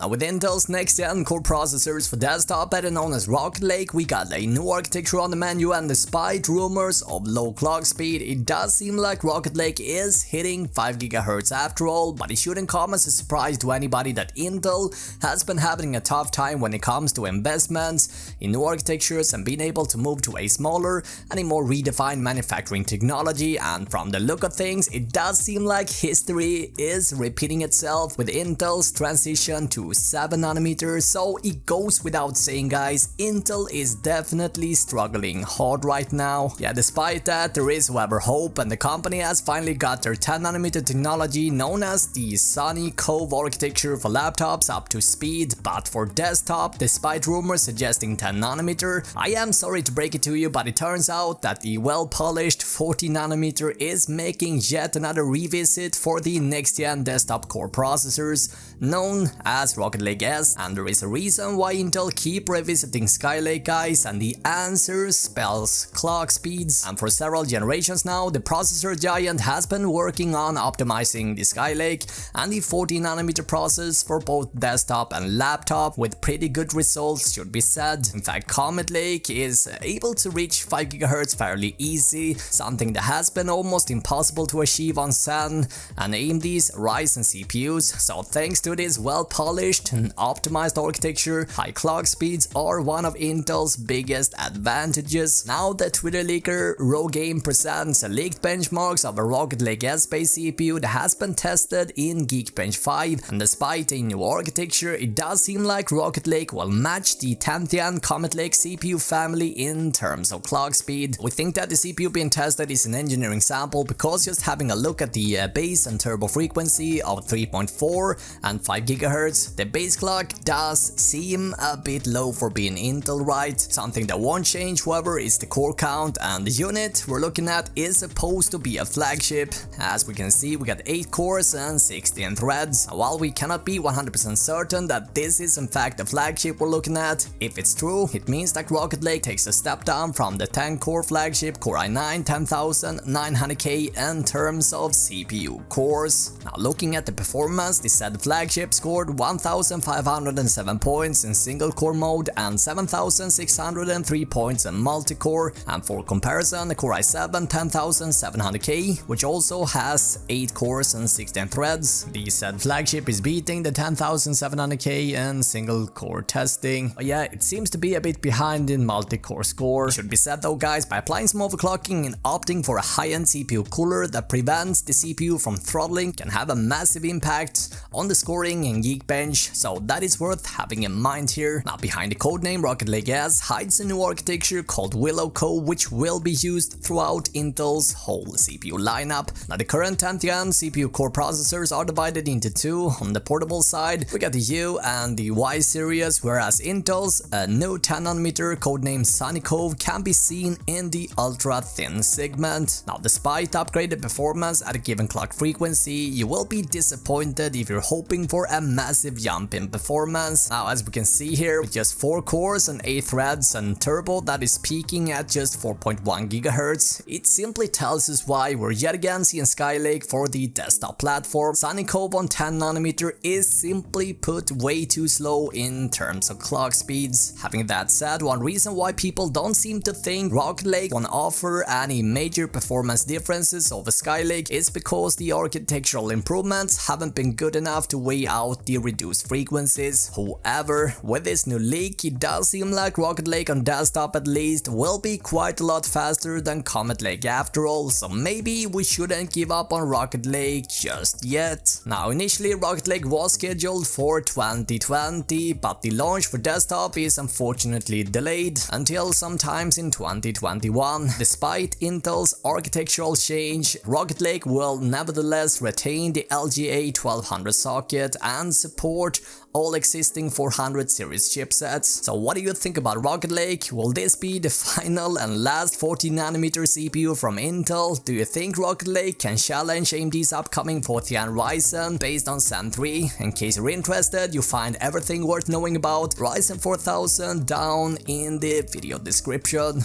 Now with Intel's next-gen core processors for desktop, better known as Rocket Lake, we got a new architecture on the menu, and despite rumors of low clock speed, it does seem like Rocket Lake is hitting 5 GHz after all, but it shouldn't come as a surprise to anybody that Intel has been having a tough time when it comes to investments in new architectures and being able to move to a smaller and a more redefined manufacturing technology. And from the look of things, it does seem like history is repeating itself with Intel's transition to 7nm. So it goes without saying, guys, Intel is definitely struggling hard right now. Yeah, despite that, there is however hope, and the company has finally got their 10nm technology known as the Sunny Cove architecture for laptops up to speed. But for desktop, despite rumors suggesting 10nm, I am sorry to break it to you, but it turns out that the well-polished 14nm is making yet another revisit for the next-gen desktop core processors known as Rocket Lake S, and there is a reason why Intel keep revisiting Skylake, guys, and the answer spells clock speeds. And for several generations now, the processor giant has been working on optimizing the Skylake and the 14nm process for both desktop and laptop with pretty good results, should be said. In fact, Comet Lake is able to reach 5 GHz fairly easy, something that has been almost impossible to achieve on Zen and AMD's Ryzen CPUs. So thanks to this well-polished and optimized architecture, high clock speeds are one of Intel's biggest advantages. Now the Twitter leaker Rogamer presents leaked benchmarks of a Rocket Lake S-based CPU that has been tested in Geekbench 5, and despite a new architecture, it does seem like Rocket Lake will match the 10th gen Comet Lake CPU family in terms of clock speed. We think that the CPU being tested is an engineering sample because just having a look at the base and turbo frequency of 3.4 and 5 GHz, the base clock does seem a bit low for being Intel, right? Something that won't change, however, is the core count, and the unit we're looking at is supposed to be a flagship. As we can see, we got 8 cores and 16 threads. While we cannot be 100% certain that this is in fact the flagship we're looking at, if it's true, it means that Rocket Lake takes a step down from the 10-core flagship Core i9 10900K in terms of CPU cores. Now looking at the performance, the said flagship scored 1507 points in single core mode and 7603 points in multi-core, and for comparison, the Core i7 10700K, which also has 8 cores and 16 threads, the said flagship is beating the 10700K in single core testing. But yeah, it seems to be a bit behind in multi-core score. It should be said though, guys, by applying some overclocking and opting for a high-end CPU cooler that prevents the CPU from throttling can have a massive impact on the scoring in Geekbench, so that is worth having in mind here. Now behind the codename Rocket Lake S hides a new architecture called Willow Cove, which will be used throughout Intel's whole CPU lineup. Now the current 10th gen CPU core processors are divided into two. On the portable side, we got the U and the Y series, whereas Intel's new 10nm codename Sunny Cove can be seen in the ultra thin segment. Now despite upgraded performance at a given clock frequency, you will be disappointed if you're hoping for a massive jump in performance. Now as we can see here, with just 4 cores and 8 threads and turbo that is peaking at just 4.1 GHz, it simply tells us why we're yet again seeing Skylake for the desktop platform. Sunny Cove on 10nm is simply put way too slow in terms of clock speeds. Having that said, one reason why people don't seem to think Rocket Lake won't offer any major performance differences over Skylake is because the architectural improvements haven't been good enough to weigh out the reduced frequencies. However, with this new leak, it does seem like Rocket Lake on desktop at least will be quite a lot faster than Comet Lake after all, so maybe we shouldn't give up on Rocket Lake just yet. Now initially Rocket Lake was scheduled for 2020, but the launch for desktop is unfortunately delayed until sometimes in 2021. Despite Intel's architectural change, Rocket Lake will nevertheless retain the LGA 1200 socket and support all existing 400 series chipsets. So what do you think about Rocket Lake? Will this be the final and last 14nm CPU from Intel? Do you think Rocket Lake can challenge AMD's upcoming 4th gen Ryzen based on Zen 3? In case you're interested, you find everything worth knowing about Ryzen 4000 down in the video description.